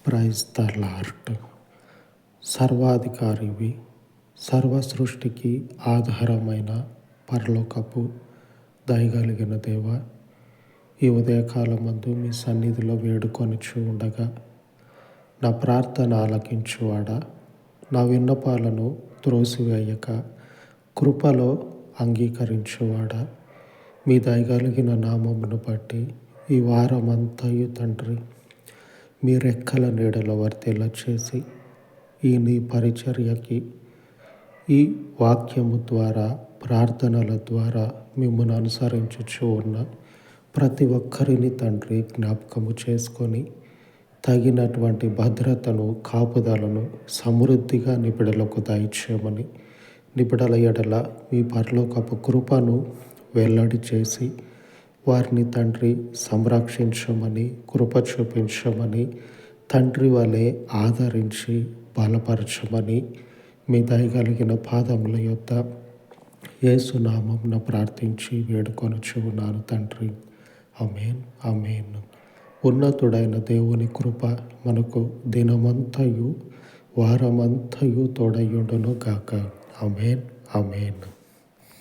Praise the lord. సర్వాధికారివి, సర్వ సృష్టికి ఆధారమైన పరలోకపు దయగలిగిన దేవ, ఈ ఉదయకాలమందు మీ సన్నిధిలో వేడుకొనుచు ఉండగా నా ప్రార్థన ఆలకించువాడా, నా విన్నపాలను త్రోసివేయక కృపలో అంగీకరించువాడా, మీ దయగలిగిన నామమును బట్టి ఈ వారమంతయు తండ్రి మీ రెక్కల నీడలో వర్తిల్ల చేసి ఈ నీ పరిచర్యకి ఈ వాక్యము ద్వారా ప్రార్థనల ద్వారా మిమ్మల్ని అనుసరించుచు ఉన్న ప్రతి ఒక్కరిని తండ్రి జ్ఞాపకము చేసుకొని తగినటువంటి భద్రతను కాపుదలను సమృద్ధిగా నిబిడలకు దయచేయమని, నిబిడల ఎడల మీ పరలోకపు కృపను వెల్లడి చేసి వారిని తండ్రి సంరక్షించమని, కృప చూపించమని, తండ్రి వలె ఆదరించి బలపరచమని మీ దయగలిగిన పాదముల యొద్ద యేసునామమున ప్రార్థించి వేడుకొనుచు ఉన్నాను తండ్రి. ఆమేన్, ఆమేన్. ఉన్నతుడైన దేవుని కృప మనకు దినమంతయు వారమంతయు తోడయుండును గాక. ఆమేన్, ఆమేన్.